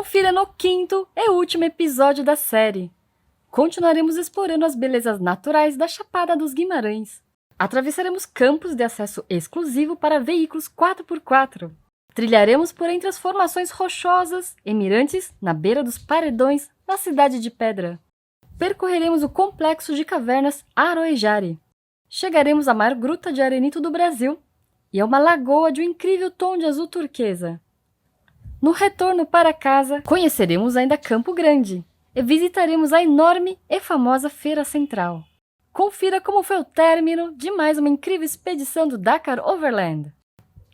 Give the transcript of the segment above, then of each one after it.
Confira no 5º e último episódio da série. Continuaremos explorando as belezas naturais da Chapada dos Guimarães. Atravessaremos campos de acesso exclusivo para veículos 4x4. Trilharemos por entre as formações rochosas e mirantes na beira dos paredões na Cidade de Pedra. Percorreremos o complexo de cavernas Aroejare. Chegaremos à maior gruta de arenito do Brasil e a uma lagoa de um incrível tom de azul turquesa. No retorno para casa, conheceremos ainda Campo Grande e visitaremos a enorme e famosa Feira Central. Confira como foi o término de mais uma incrível expedição do Dakar Overland.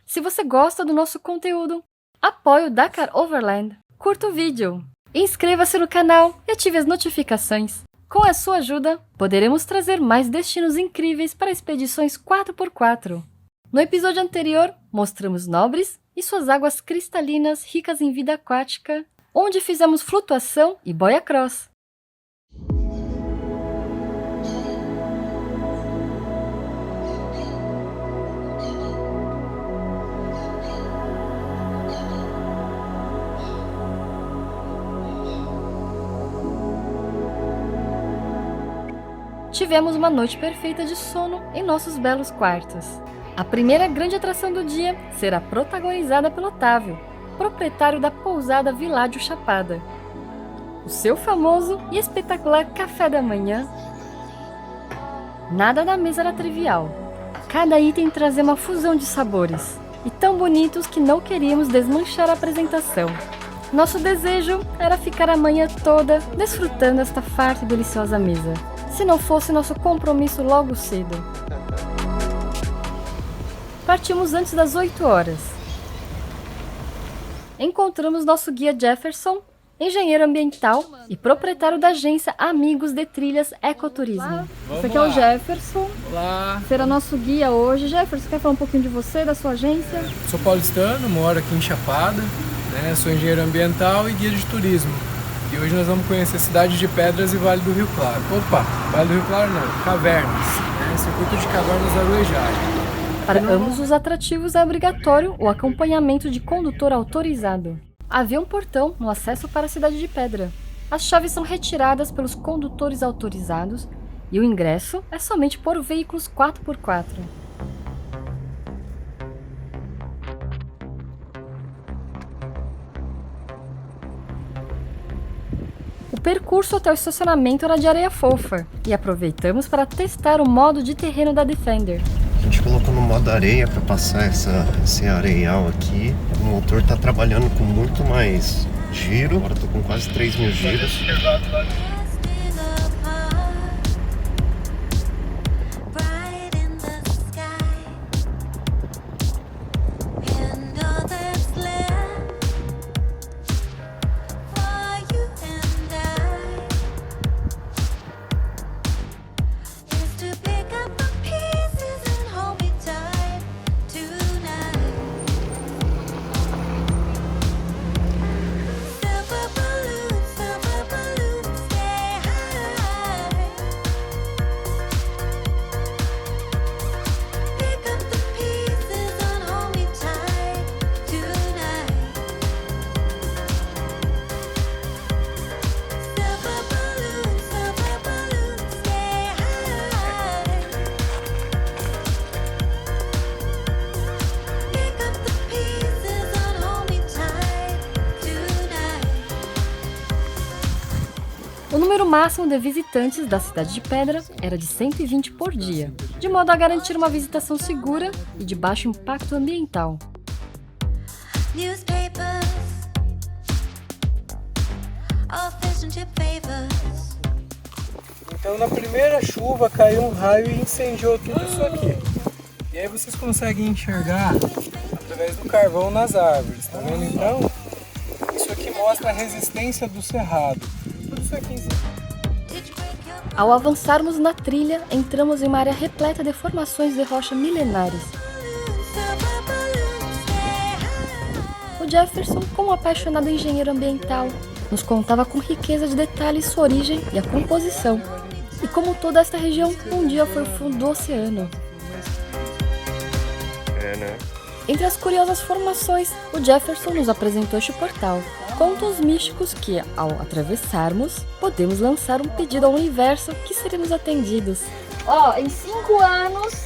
Se você gosta do nosso conteúdo, apoie o Dakar Overland, curta o vídeo, inscreva-se no canal e ative as notificações. Com a sua ajuda, poderemos trazer mais destinos incríveis para expedições 4x4. No episódio anterior, mostramos Nobres e suas águas cristalinas ricas em vida aquática, onde fizemos flutuação e boia cross. Tivemos uma noite perfeita de sono em nossos belos quartos. A primeira grande atração do dia será protagonizada pelo Otávio, proprietário da pousada Viládio Chapada. O seu famoso e espetacular café da manhã. Nada na mesa era trivial. Cada item trazia uma fusão de sabores, e tão bonitos que não queríamos desmanchar a apresentação. Nosso desejo era ficar a manhã toda desfrutando esta farta e deliciosa mesa, se não fosse nosso compromisso logo cedo. Partimos antes das 8 horas. Encontramos nosso guia Jefferson, engenheiro ambiental e proprietário da agência Amigos de Trilhas Ecoturismo. Esse aqui é o Jefferson. Olá. Será nosso guia hoje. Jefferson, quer falar um pouquinho de você, da sua agência? Sou paulistano, moro aqui em Chapada, sou engenheiro ambiental e guia de turismo. E hoje nós vamos conhecer a Cidade de Pedras e Vale do Rio Claro. Opa, Vale do Rio Claro não, Cavernas, circuito de cavernas Aroejare. Para ambos os atrativos é obrigatório o acompanhamento de condutor autorizado. Havia um portão no acesso para a Cidade de Pedra. As chaves são retiradas pelos condutores autorizados e o ingresso é somente por veículos 4x4. O percurso até o estacionamento era de areia fofa e aproveitamos para testar o modo de terreno da Defender. A gente colocou no modo areia para passar esse areial aqui. O motor está trabalhando com muito mais giro. Agora estou com quase 3.000 giros. O número máximo de visitantes da Cidade de Pedra era de 120 por dia, de modo a garantir uma visitação segura e de baixo impacto ambiental. Então na primeira chuva caiu um raio e incendiou tudo isso aqui. E aí vocês conseguem enxergar através do carvão nas árvores, tá vendo então? Isso aqui mostra a resistência do cerrado. Tudo isso aqui em cima. Ao avançarmos na trilha, entramos em uma área repleta de formações de rocha milenares. O Jefferson, como apaixonado engenheiro ambiental, nos contava com riqueza de detalhes sua origem e a composição, e como toda esta região um dia foi o fundo do oceano. Né? Entre as curiosas formações, o Jefferson nos apresentou este portal. Contos místicos que, ao atravessarmos, podemos lançar um pedido ao universo que seremos atendidos. Em 5 anos,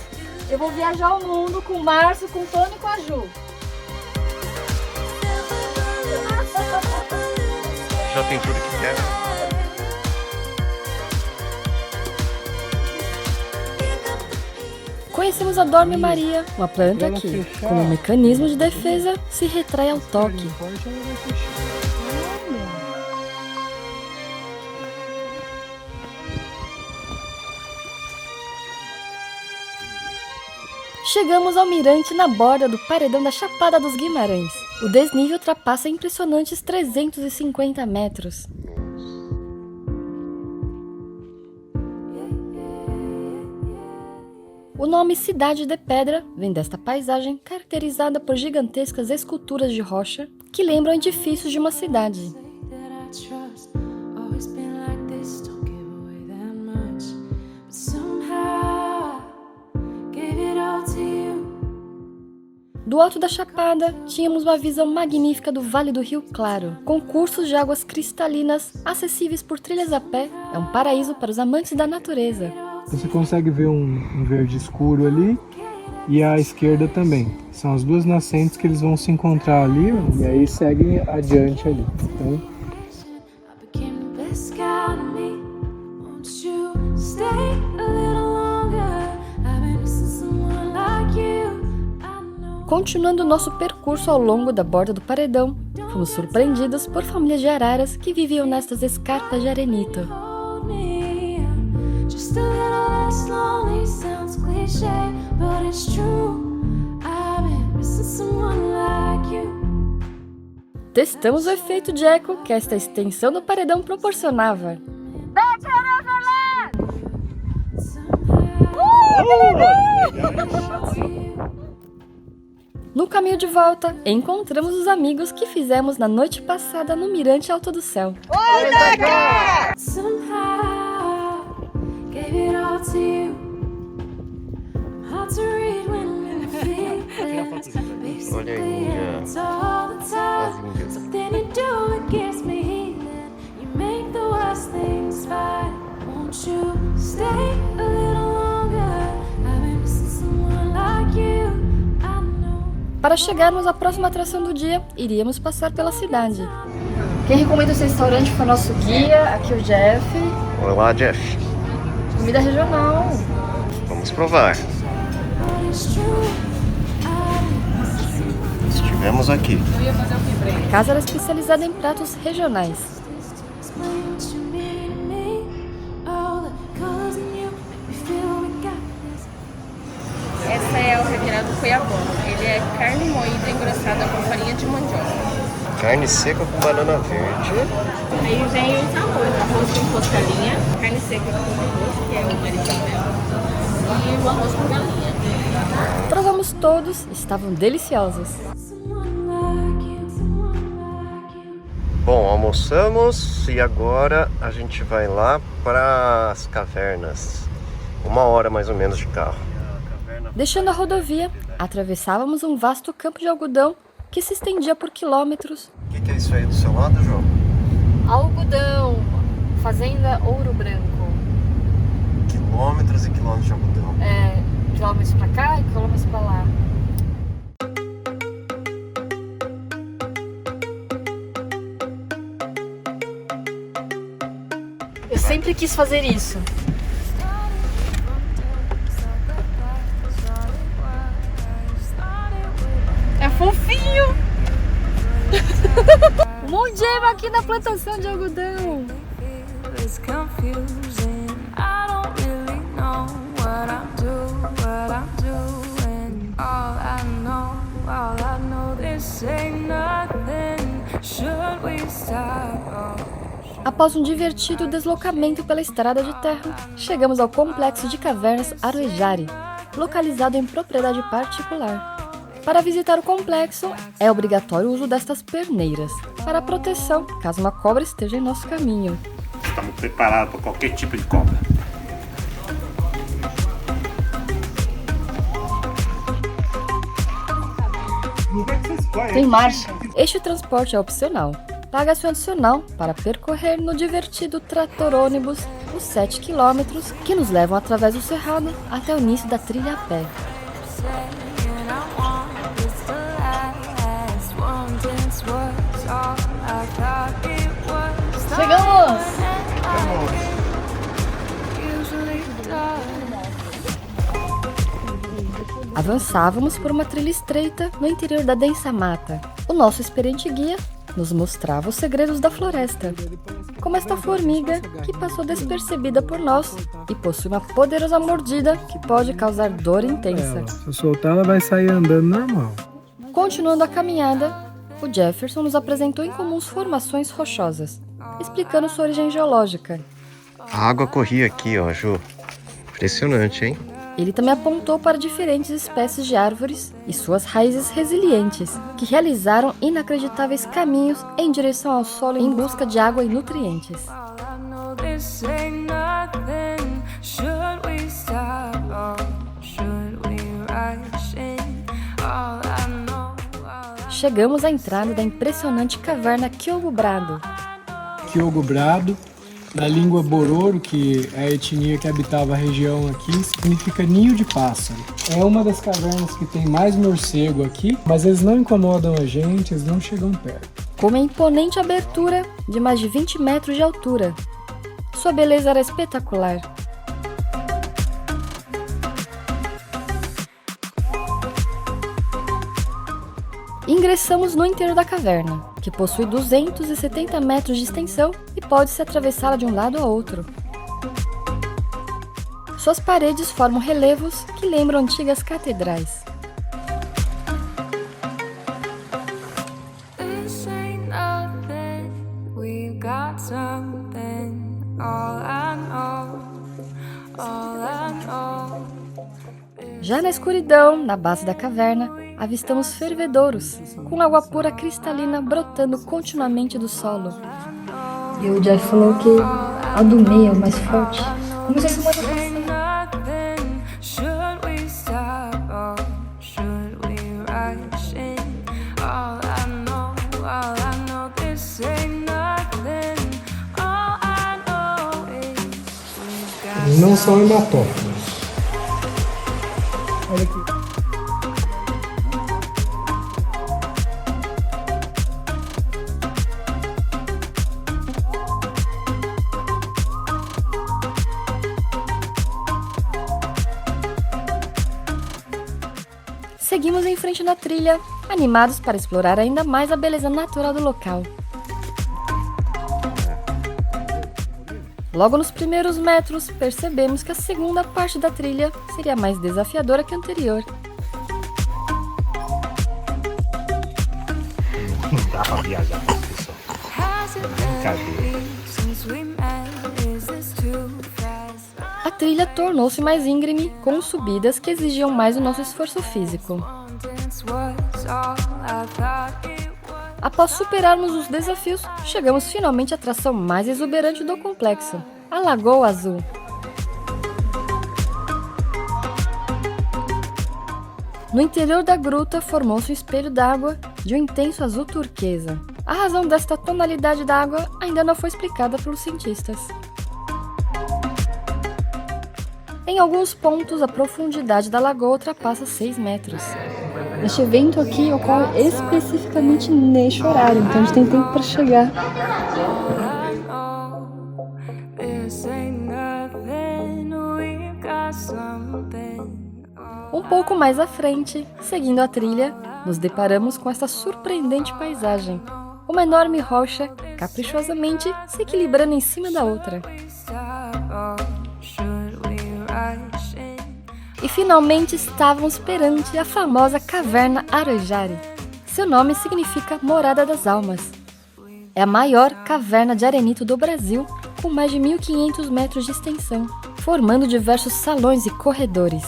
eu vou viajar ao mundo com o Márcio, com o Tony e com a Ju. Já tem tudo que quer. Conhecemos a Dorme Maria, uma planta que, com um mecanismo de defesa, se retrai ao toque. Chegamos ao mirante na borda do paredão da Chapada dos Guimarães. O desnível ultrapassa impressionantes 350 metros. O nome Cidade de Pedra vem desta paisagem caracterizada por gigantescas esculturas de rocha que lembram edifícios de uma cidade. Do alto da Chapada, tínhamos uma visão magnífica do Vale do Rio Claro, com cursos de águas cristalinas acessíveis por trilhas a pé. É um paraíso para os amantes da natureza. Você consegue ver um verde escuro ali e à esquerda também. São as duas nascentes que eles vão se encontrar ali, ó, e aí seguem adiante ali. Então, continuando nosso percurso ao longo da borda do paredão, fomos surpreendidos por famílias de araras que viviam nestas escarpas de arenito. Testamos o efeito de eco que esta extensão do paredão proporcionava. No caminho de volta, encontramos os amigos que fizemos na noite passada no Mirante Alto do Céu. Oi, Deca! Olha aí, as índias. Para chegarmos à próxima atração do dia, iríamos passar pela cidade. Quem recomenda esse restaurante foi o nosso guia, aqui o Jeff. Olá, Jeff. Comida regional. Vamos provar. Estivemos aqui. A casa era especializada em pratos regionais. Essa é o revirado cuiabano. Ele é carne moída engrossada com farinha de mandioca. Carne seca com banana verde. Aí vem os arroz, arroz com costelinha, carne seca com arroz, que é o mariscamelo, e o arroz com galinha. Provamos todos, estavam deliciosos. Bom, almoçamos e agora a gente vai lá para as cavernas. 1 hora mais ou menos de carro. Deixando a rodovia, atravessávamos um vasto campo de algodão que se estendia por quilômetros. O que é isso aí do seu lado, João? Algodão, fazenda Ouro Branco. Quilômetros e quilômetros de algodão. Quilômetros pra cá e quilômetros pra lá. Eu sempre quis fazer isso. É fofinho! Um monte de ema aqui na plantação de algodão. Após um divertido deslocamento pela estrada de terra, chegamos ao complexo de cavernas Arujari, localizado em propriedade particular. Para visitar o complexo, é obrigatório o uso destas perneiras, para proteção caso uma cobra esteja em nosso caminho. Estamos preparados para qualquer tipo de cobra. Tem marcha. Este transporte é opcional. Paga-se um adicional para percorrer no divertido trator-ônibus os 7 quilômetros que nos levam através do cerrado até o início da trilha a pé. Chegamos! Avançávamos por uma trilha estreita no interior da densa mata. O nosso experiente guia nos mostrava os segredos da floresta, como esta formiga que passou despercebida por nós e possui uma poderosa mordida que pode causar dor intensa. Se eu soltar, ela vai sair andando normal. Continuando a caminhada, o Jefferson nos apresentou incomuns formações rochosas, explicando sua origem geológica. A água corria aqui, ó, Ju. Impressionante, hein? Ele também apontou para diferentes espécies de árvores e suas raízes resilientes, que realizaram inacreditáveis caminhos em direção ao solo em busca de água e nutrientes. Chegamos à entrada da impressionante caverna Kyogo Brado. Kyogo Brado, na língua Bororo, que é a etnia que habitava a região aqui, significa ninho de pássaro. É uma das cavernas que tem mais morcego aqui, mas eles não incomodam a gente, eles não chegam perto. Com uma imponente abertura de mais de 20 metros de altura. Sua beleza era espetacular. Ingressamos no interior da caverna, que possui 270 metros de extensão e pode-se atravessá-la de um lado a outro. Suas paredes formam relevos que lembram antigas catedrais. Já na escuridão, na base da caverna, avistamos fervedouros, com água pura cristalina brotando continuamente do solo. E o Jeff falou que a do meio é o mais forte. Como já semana passada. Eles não são hematófilos. Olha aqui. Seguimos em frente na trilha, animados para explorar ainda mais a beleza natural do local. Logo nos primeiros metros, percebemos que a segunda parte da trilha seria mais desafiadora que a anterior. Não dá pra viajar com esse pessoal. Brincadeira. A trilha tornou-se mais íngreme, com subidas que exigiam mais do nosso esforço físico. Após superarmos os desafios, chegamos finalmente à atração mais exuberante do complexo, a Lagoa Azul. No interior da gruta formou-se um espelho d'água de um intenso azul turquesa. A razão desta tonalidade da água ainda não foi explicada pelos cientistas. Em alguns pontos, a profundidade da lagoa ultrapassa 6 metros. Este evento aqui ocorre especificamente neste horário, então a gente tem tempo para chegar. Um pouco mais à frente, seguindo a trilha, nos deparamos com esta surpreendente paisagem. Uma enorme rocha, caprichosamente se equilibrando em cima da outra. E finalmente estávamos perante a famosa Caverna Arujari. Seu nome significa Morada das Almas. É a maior caverna de arenito do Brasil, com mais de 1.500 metros de extensão, formando diversos salões e corredores.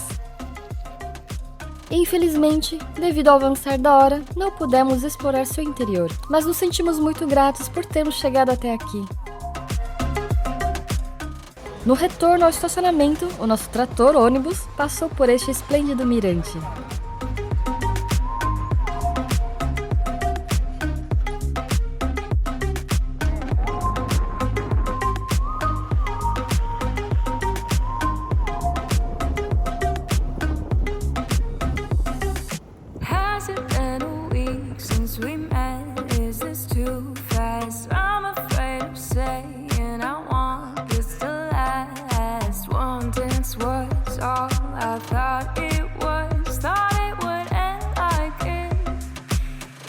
Infelizmente, devido ao avançar da hora, não pudemos explorar seu interior, mas nos sentimos muito gratos por termos chegado até aqui. No retorno ao estacionamento, o nosso trator ônibus passou por este esplêndido mirante. Has it been a week since we met? Is this too fast? I'm afraid of saying I want this to last. One dance was all I thought it was. Thought it would end like it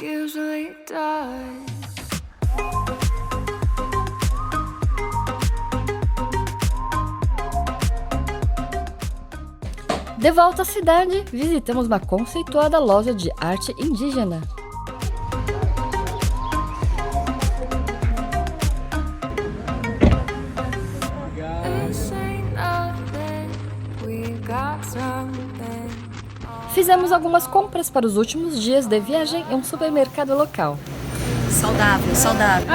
usually does. De volta à cidade, visitamos uma conceituada loja de arte indígena. Fizemos algumas compras para os últimos dias de viagem em um supermercado local. Saudável, saudável.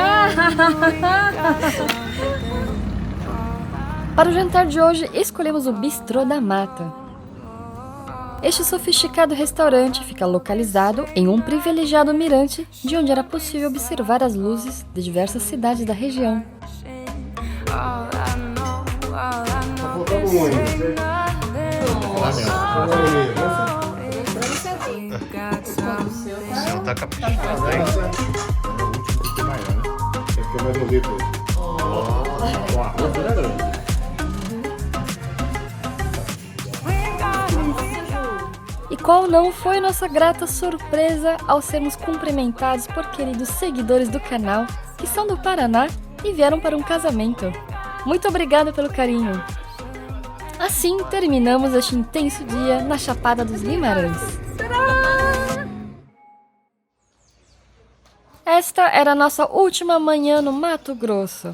Para o jantar de hoje, escolhemos o Bistrô da Mata. Este sofisticado restaurante fica localizado em um privilegiado mirante, de onde era possível observar as luzes de diversas cidades da região. O senhor tá caprichado, hein? E qual não foi nossa grata surpresa ao sermos cumprimentados por queridos seguidores do canal que são do Paraná e vieram para um casamento. Muito obrigada pelo carinho. Assim terminamos este intenso dia na Chapada dos Guimarães. Esta era a nossa última manhã no Mato Grosso.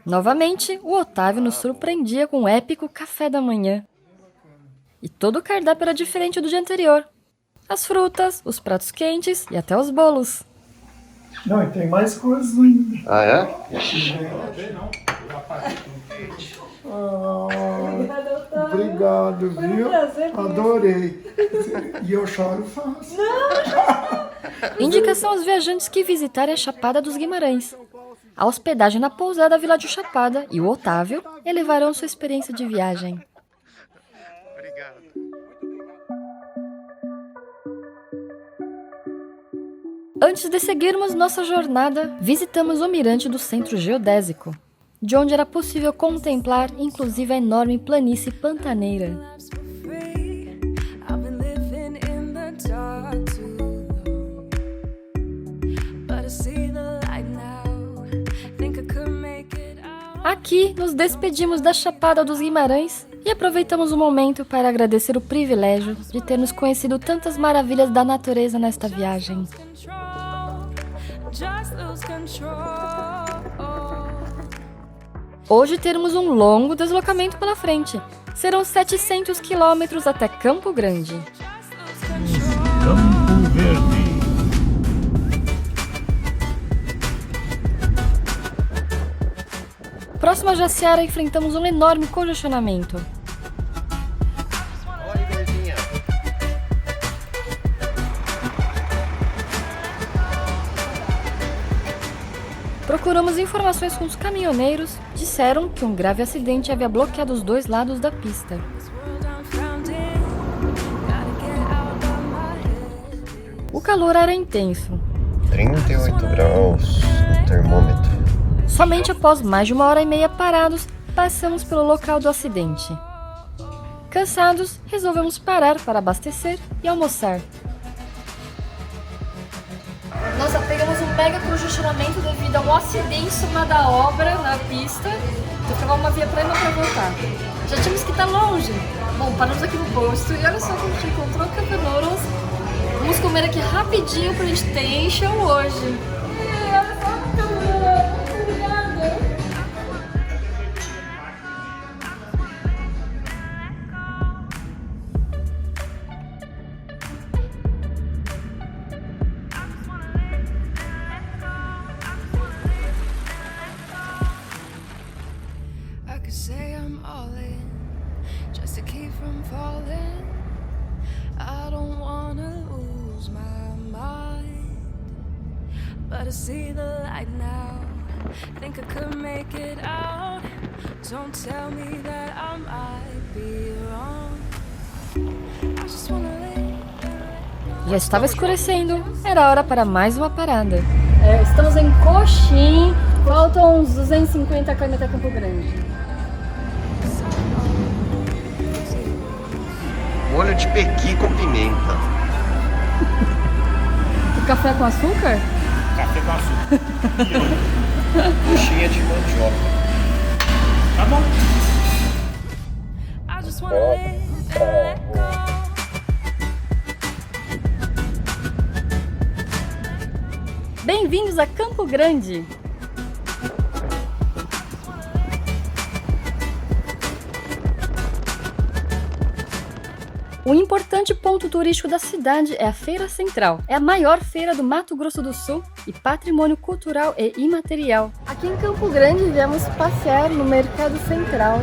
Novamente, o Otávio nos surpreendia com um épico café da manhã. E todo o cardápio era diferente do dia anterior. As frutas, os pratos quentes e até os bolos. Não, e tem mais coisas ainda. Ah, é? Obrigado, viu? Adorei. E eu choro fácil. Indicação aos viajantes que visitarem a Chapada dos Guimarães. A hospedagem na pousada Vila de Chapada e o Otávio elevarão sua experiência de viagem. Obrigado. Antes de seguirmos nossa jornada, visitamos o mirante do Centro Geodésico, de onde era possível contemplar inclusive a enorme planície pantaneira. Aqui nos despedimos da Chapada dos Guimarães e aproveitamos o momento para agradecer o privilégio de termos conhecido tantas maravilhas da natureza nesta viagem. Hoje teremos um longo deslocamento pela frente. Serão 700 quilômetros até Campo Grande. Campo Verde. Próximo a Jaciara, enfrentamos um enorme congestionamento. Oi, gordinha. Procuramos informações com os caminhoneiros, disseram que um grave acidente havia bloqueado os dois lados da pista. O calor era intenso. 38 graus no termômetro. Somente após mais de 1h30 parados, passamos pelo local do acidente. Cansados, resolvemos parar para abastecer e almoçar. Nós pegamos um mega congestionamento devido a um acidente em cima da obra na pista. Então ficava uma via plena para voltar. Já tínhamos que estar longe. Bom, paramos aqui no posto e olha só como a gente encontrou Campeonuros. Vamos comer aqui rapidinho pra gente ter enchão hoje. Say I'm all in, just to keep from falling. I don't wanna lose my mind, but I see the light now. Think I could make it out. Don't tell me that I might be wrong. Já estava escurecendo, era hora para mais uma parada. Estamos em Coxim, faltam uns 250 km até Campo Grande. Molho de pequi com pimenta. E café com açúcar? Café com açúcar. Coxinha de mandioca. Tá bom. I just wanna live and let go. Bem-vindos a Campo Grande! Um importante ponto turístico da cidade é a Feira Central. É a maior feira do Mato Grosso do Sul e patrimônio cultural e imaterial. Aqui em Campo Grande viemos passear no Mercado Central.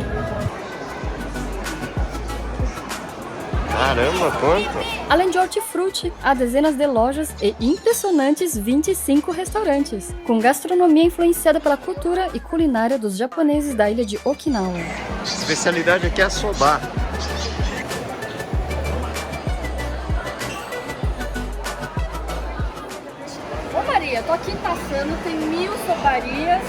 Caramba, quanto? Além de hortifruti, há dezenas de lojas e impressionantes 25 restaurantes, com gastronomia influenciada pela cultura e culinária dos japoneses da ilha de Okinawa. A especialidade aqui é a soba. Ô Maria, tô aqui passando, tem 1000 sobarias.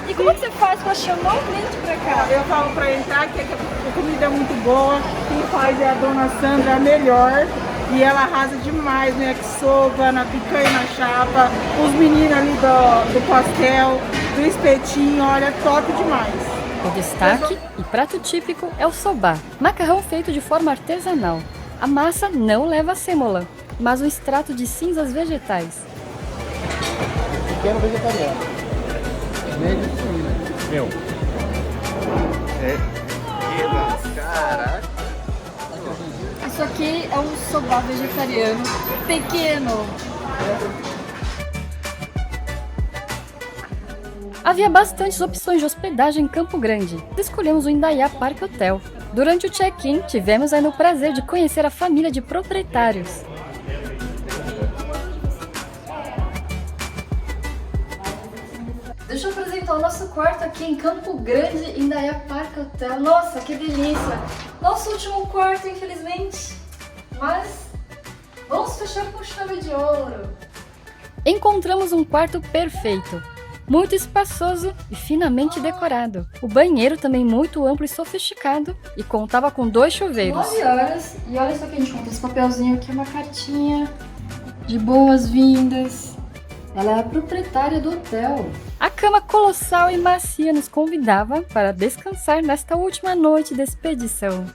E como é que você faz para chamar o cliente pra cá? Eu falo para entrar que a comida é muito boa, quem faz é a dona Sandra, a melhor. E ela arrasa demais no yakisoba, na picanha na chapa, os meninos ali do pastel, do espetinho, olha, top demais. O destaque e prato típico é o soba, macarrão feito de forma artesanal. A massa não leva sêmola, mas um extrato de cinzas vegetais. Pequeno vegetariano. Meu. Caraca. Isso aqui é um soba vegetariano pequeno. Havia bastantes opções de hospedagem em Campo Grande. Escolhemos o Indaiá Park Hotel. Durante o check-in, tivemos ainda o prazer de conhecer a família de proprietários. Deixa eu apresentar o nosso quarto aqui em Campo Grande, Indaiá Park Hotel. Nossa, que delícia! Nosso último quarto, infelizmente. Mas vamos fechar com chave de ouro. Encontramos um quarto perfeito, muito espaçoso e finamente decorado. O banheiro também muito amplo e sofisticado e contava com 2 chuveiros. 9 horas e olha só que a gente conta. Esse papelzinho aqui é uma cartinha de boas-vindas. Ela é a proprietária do hotel. A cama colossal e macia nos convidava para descansar nesta última noite de expedição.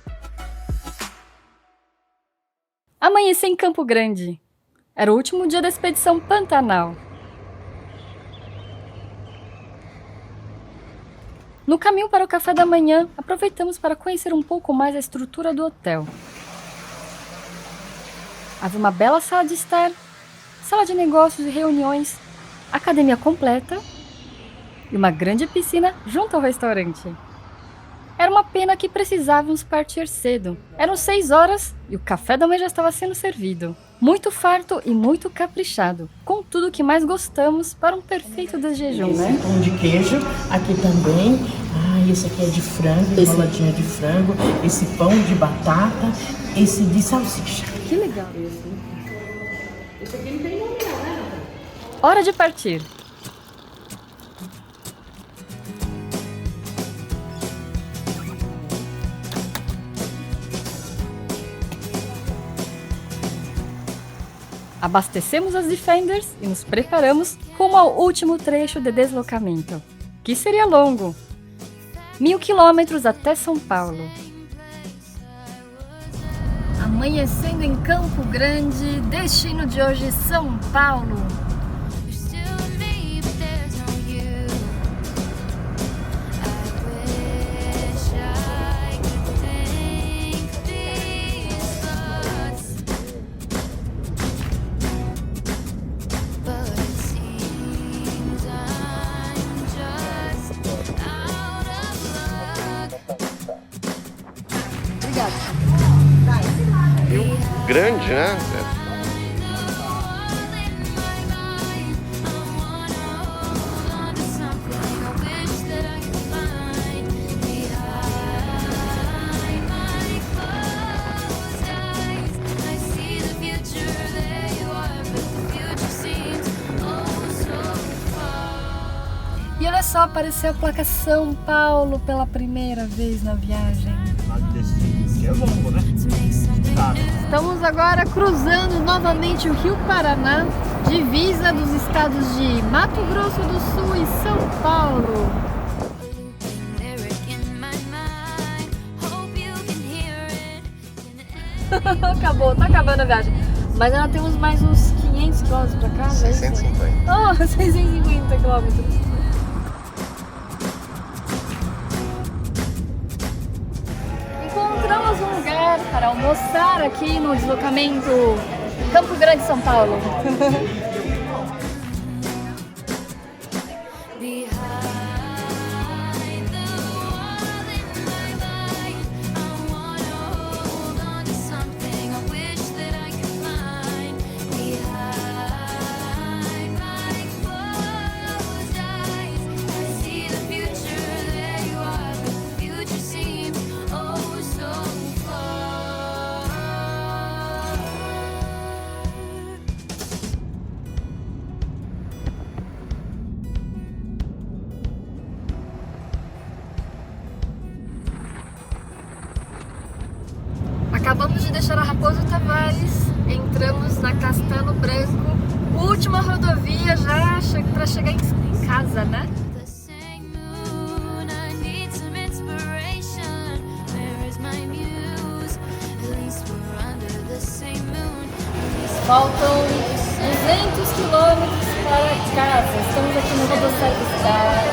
Amanheci em Campo Grande. Era o último dia da expedição Pantanal. No caminho para o café da manhã, aproveitamos para conhecer um pouco mais a estrutura do hotel. Havia uma bela sala de estar, sala de negócios e reuniões, academia completa e uma grande piscina junto ao restaurante. Era uma pena que precisávamos partir cedo. Eram 6 horas e o café da manhã já estava sendo servido. Muito farto e muito caprichado, com tudo que mais gostamos para um perfeito desjejum, né? Esse pão de queijo, aqui também. Esse aqui é de frango, enroladinha de frango. Esse pão de batata, esse de salsicha. Que legal esse. Esse aqui não tem nome não, né? Hora de partir. Abastecemos as Defenders e nos preparamos rumo ao último trecho de deslocamento, que seria longo. 1000 quilômetros até São Paulo. Amanhecendo em Campo Grande, destino de hoje São Paulo. Grande, né? I see the future there. só, apareceu a placa São Paulo pela primeira vez na viagem. Que é longo, né? Tá. Estamos agora cruzando novamente o Rio Paraná, divisa dos estados de Mato Grosso do Sul e São Paulo. Acabou, tá acabando a viagem. Mas ainda temos mais uns 500 quilômetros pra cá, 650. Oh, 650 quilômetros. Encontramos um lugar para almoçar aqui no deslocamento Campo Grande, São Paulo. Acabamos de deixar a Raposo Tavares, entramos na Castelo Branco, última rodovia já para chegar em casa, né? Faltam 200 quilômetros para casa, estamos aqui no Rodocerto Star,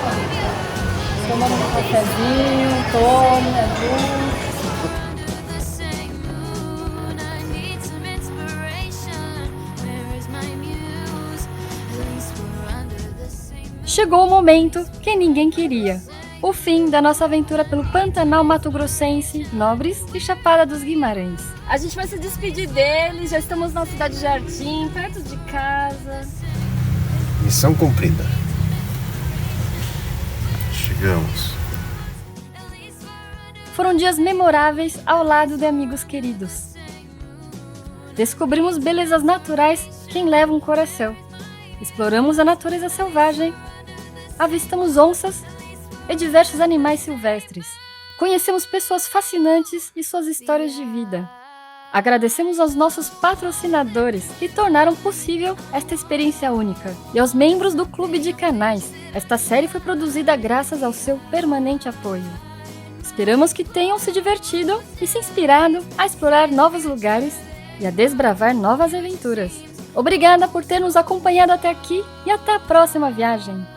tomando um cafezinho, tome, ajuda. Chegou o momento que ninguém queria. O fim da nossa aventura pelo Pantanal Mato-Grossense, Nobres e Chapada dos Guimarães. A gente vai se despedir deles, já estamos na cidade de Jardim, perto de casa. Missão cumprida. Chegamos. Foram dias memoráveis ao lado de amigos queridos. Descobrimos belezas naturais que enlevam o coração. Exploramos a natureza selvagem. Avistamos onças e diversos animais silvestres. Conhecemos pessoas fascinantes e suas histórias de vida. Agradecemos aos nossos patrocinadores que tornaram possível esta experiência única e aos membros do Clube de Canais. Esta série foi produzida graças ao seu permanente apoio. Esperamos que tenham se divertido e se inspirado a explorar novos lugares e a desbravar novas aventuras. Obrigada por ter nos acompanhado até aqui e até a próxima viagem!